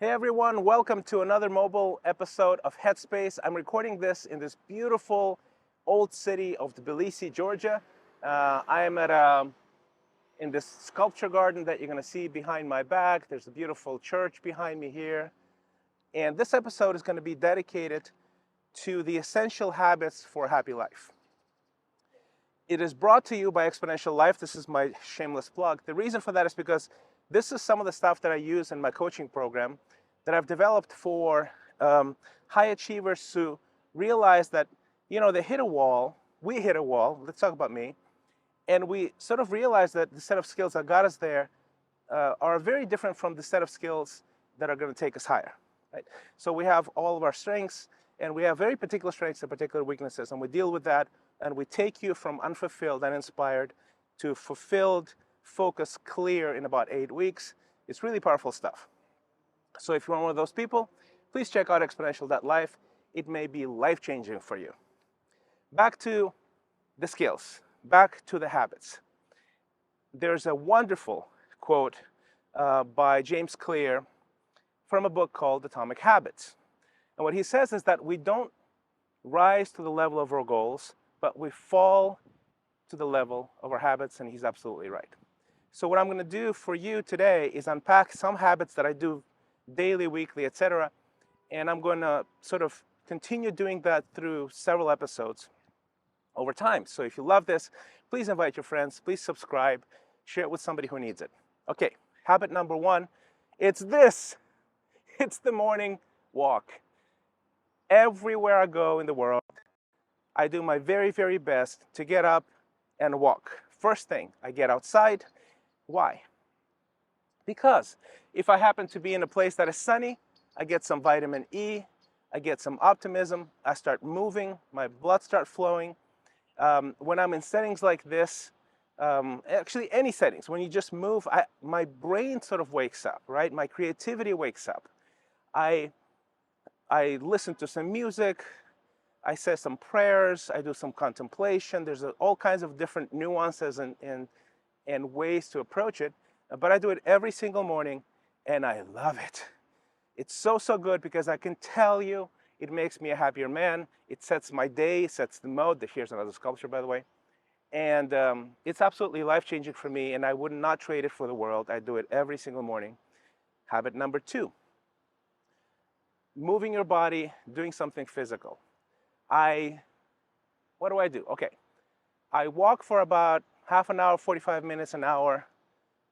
Hey everyone, welcome to another mobile episode of Headspace. I'm recording this in this beautiful old city of Tbilisi, Georgia. I am in this sculpture garden that you're going to see behind my back. There's a beautiful church behind me here. And this episode is going to be dedicated to the essential habits for a happy life. It is brought to you by Exponential Life. This is my shameless plug. The reason for that is because this is some of the stuff that I use in my coaching program that I've developed for high achievers to realize that, they hit a wall, we hit a wall, let's talk about me, and we sort of realize that the set of skills that got us there are very different from the set of skills that are going to take us higher. Right? So we have all of our strengths, and we have very particular strengths and particular weaknesses, and we deal with that, and we take you from unfulfilled, uninspired to fulfilled, focused, clear in about 8 weeks. It's really powerful stuff. So if you're one of those people, please check out exponential.life. It may be life-changing for you. Back to the skills, back to the habits. There's a wonderful quote by James Clear from a book called Atomic Habits. And what he says is that we don't rise to the level of our goals, but we fall to the level of our habits, and he's absolutely right. So what I'm going to do for you today is unpack some habits that I do daily, weekly, etc. And I'm going to sort of continue doing that through several episodes over time. So if you love this, please invite your friends, please subscribe, share it with somebody who needs it. Okay, habit number one, it's this. It's the morning walk. Everywhere I go in the world, I do my very, very best to get up and walk. First thing, I get outside. Why? Because if I happen to be in a place that is sunny, I get some vitamin E, I get some optimism, I start moving, my blood starts flowing. When I'm in settings like this, actually any settings, when you just move, my brain sort of wakes up, right? My creativity wakes up. I listen to some music, I say some prayers, I do some contemplation. There's all kinds of different nuances and ways to approach it, but I do it every single morning, and I love it. It's so good because I can tell you it makes me a happier man. It sets my day, sets the mode. Here's another sculpture, by the way. And it's absolutely life-changing for me, and I would not trade it for the world. I do it every single morning. Habit number two, moving your body, doing something physical. What do I do? Okay, I walk for about half an hour, 45 minutes, an hour,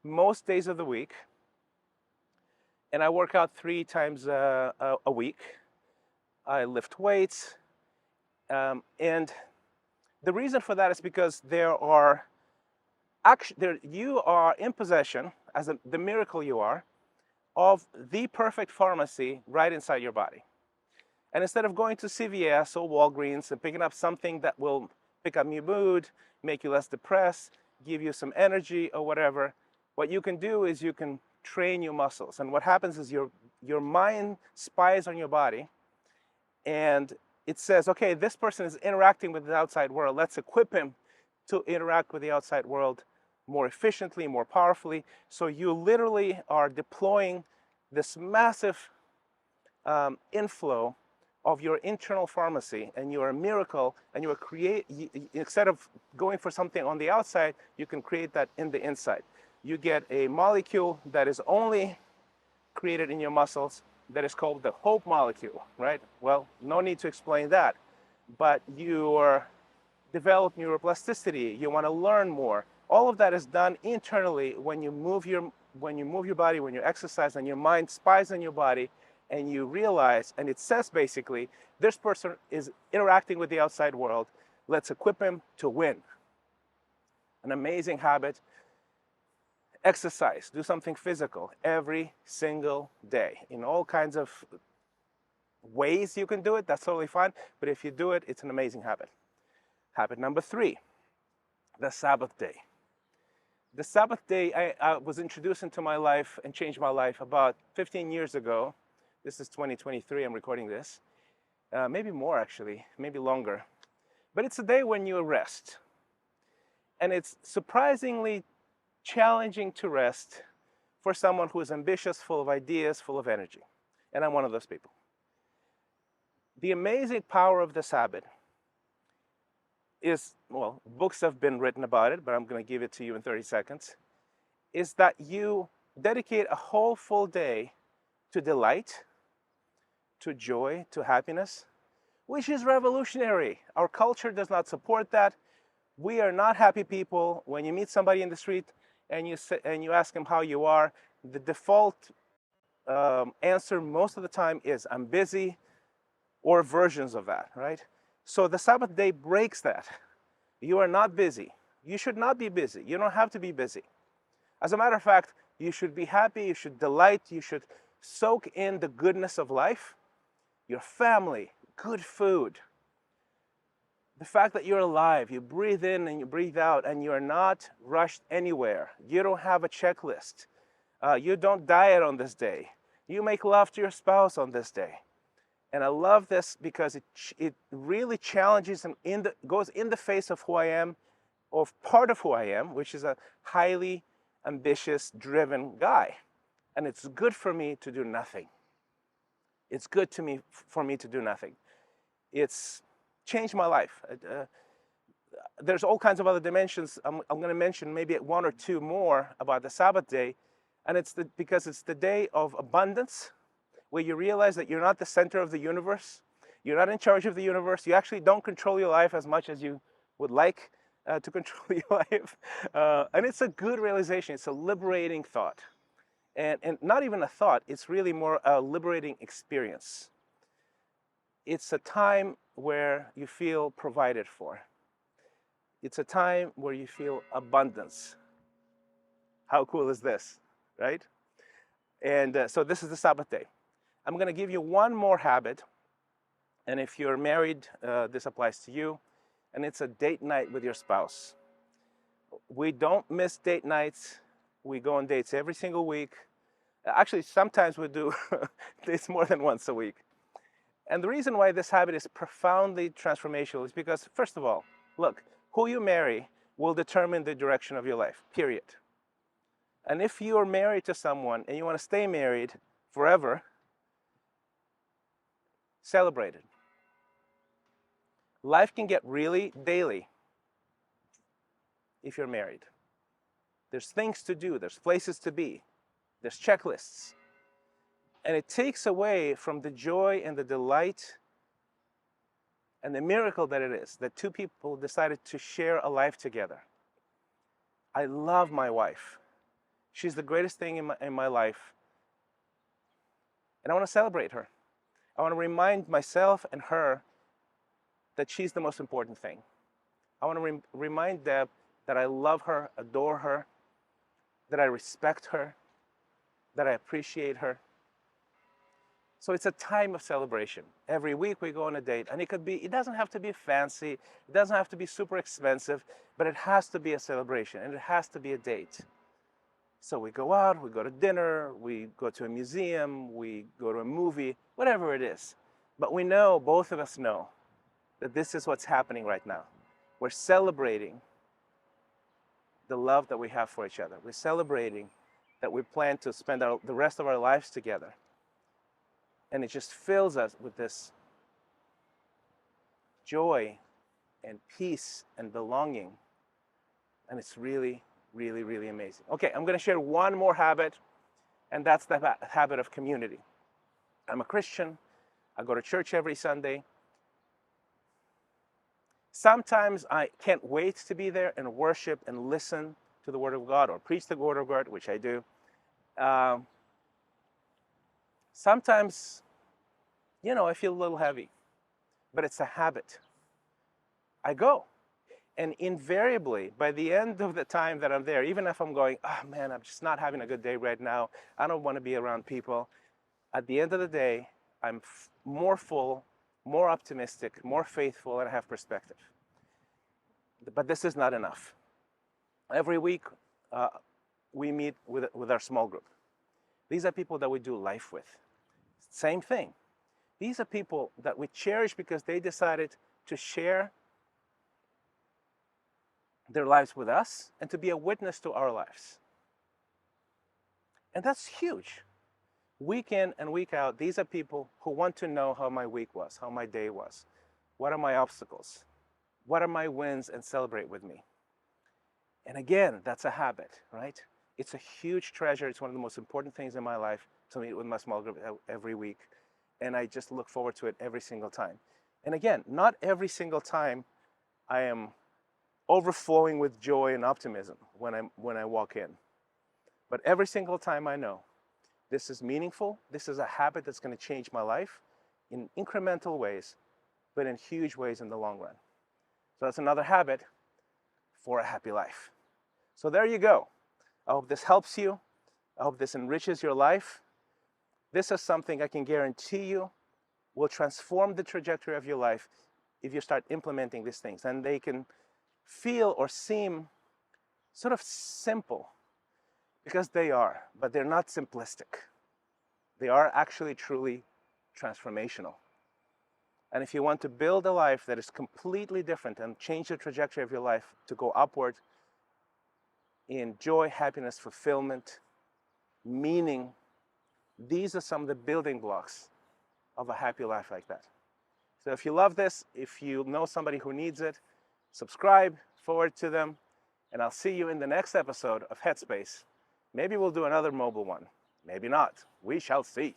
most days of the week. And I work out 3 times a week. I lift weights. And the reason for that is because you are in possession, as the miracle you are, of the perfect pharmacy right inside your body. And instead of going to CVS or Walgreens and picking up something that will pick up your mood, make you less depressed, give you some energy or whatever, what you can do is you can train your muscles. And what happens is your mind spies on your body, and it says, okay, this person is interacting with the outside world. Let's equip him to interact with the outside world more efficiently, more powerfully. So you literally are deploying this massive inflow of your internal pharmacy, and you're a miracle, and instead of going for something on the outside, you can create that in the inside. You get a molecule that is only created in your muscles that is called the hope molecule, right? Well, no need to explain that, but you develop neuroplasticity, you want to learn more. All of that is done internally when you move your body, when you exercise, and your mind spies on your body, and you realize, and it says basically, this person is interacting with the outside world. Let's equip him to win. An amazing habit. Exercise, do something physical every single day. In all kinds of ways you can do it, that's totally fine. But if you do it, it's an amazing habit. Habit number 3, the Sabbath day. The Sabbath day I was introduced into my life and changed my life about 15 years ago. This is 2023, I'm recording this. Maybe more actually, maybe longer. But it's a day when you rest. And it's surprisingly challenging to rest for someone who is ambitious, full of ideas, full of energy. And I'm one of those people. The amazing power of this habit is, well, books have been written about it, but I'm going to give it to you in 30 seconds, is that you dedicate a whole full day to delight, to joy, to happiness, which is revolutionary. Our culture does not support that. We are not happy people. When you meet somebody in the street and you ask them how you are, the default answer most of the time is I'm busy, or versions of that, right? So the Sabbath day breaks that. You are not busy. You should not be busy. You don't have to be busy. As a matter of fact, you should be happy, you should delight, you should soak in the goodness of life, your family, good food, the fact that you're alive, you breathe in and you breathe out, and you're not rushed anywhere. You don't have a checklist. You don't diet on this day. You make love to your spouse on this day. And I love this because it really challenges and goes in the face of who I am, of part of who I am, which is a highly ambitious, driven guy. And it's good for me to do nothing. It's good for me to do nothing. It's changed my life. There's all kinds of other dimensions. I'm going to mention maybe one or two more about the Sabbath day. And because it's the day of abundance, where you realize that you're not the center of the universe. You're not in charge of the universe. You actually don't control your life as much as you would like to control your life. And it's a good realization. It's a liberating thought. And not even a thought, it's really more a liberating experience. It's a time where you feel provided for. It's a time where you feel abundance. How cool is this, right? And so this is the Sabbath day. I'm going to give you one more habit, and if you're married, this applies to you, and it's a date night with your spouse. We don't miss date nights. We go on dates every single week. Actually, sometimes we do dates more than once a week. And the reason why this habit is profoundly transformational is because, first of all, look, who you marry will determine the direction of your life, period. And if you are married to someone and you want to stay married forever, celebrate it. Life can get really daily if you're married. There's things to do, there's places to be, there's checklists. And it takes away from the joy and the delight and the miracle that it is that two people decided to share a life together. I love my wife. She's the greatest thing in my life. And I want to celebrate her. I want to remind myself and her that she's the most important thing. I want to remind Deb that I love her, adore her, that I respect her, that I appreciate her. So it's a time of celebration. Every week we go on a date, and it doesn't have to be fancy, it doesn't have to be super expensive, but it has to be a celebration, and it has to be a date. So we go out, we go to dinner, we go to a museum, we go to a movie, whatever it is. But we know, both of us know, that this is what's happening right now. We're celebrating the love that we have for each other. We're celebrating that we plan to spend the rest of our lives together. And it just fills us with this joy and peace and belonging. And it's really, really, really amazing. Okay, I'm going to share one more habit, and that's the habit of community. I'm a Christian. I go to church every Sunday. Sometimes I can't wait to be there and worship and listen to the Word of God or preach the Word of God, which I do. Sometimes, I feel a little heavy, but it's a habit. I go. And invariably, by the end of the time that I'm there, even if I'm going, oh man, I'm just not having a good day right now, I don't want to be around people, at the end of the day, I'm more full, more optimistic, more faithful, and I have perspective. But this is not enough. Every week, we meet with our small group. These are people that we do life with. Same thing. These are people that we cherish because they decided to share their lives with us and to be a witness to our lives. And that's huge. Week in and week out, these are people who want to know how my week was, how my day was. What are my obstacles? What are my wins, and celebrate with me. And again, that's a habit, right? It's a huge treasure. It's one of the most important things in my life to meet with my small group every week. And I just look forward to it every single time. And again, not every single time I am overflowing with joy and optimism when I walk in. But every single time I know this is meaningful, this is a habit that's going to change my life in incremental ways, but in huge ways in the long run. So that's another habit for a happy life. So there you go. I hope this helps you. I hope this enriches your life. This is something I can guarantee you will transform the trajectory of your life if you start implementing these things. And they can feel or seem sort of simple because they are, but they're not simplistic. They are actually truly transformational. And if you want to build a life that is completely different and change the trajectory of your life to go upward in joy, happiness, fulfillment, meaning, these are some of the building blocks of a happy life like that. So if you love this, if you know somebody who needs it, subscribe, forward to them, and I'll see you in the next episode of Headspace. Maybe we'll do another mobile one. Maybe not. We shall see.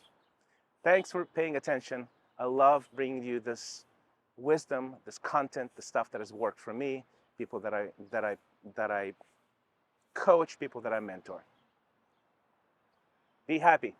Thanks for paying attention. I love bringing you this wisdom, this content, the stuff that has worked for me, people that I coach, people that I mentor. Be happy.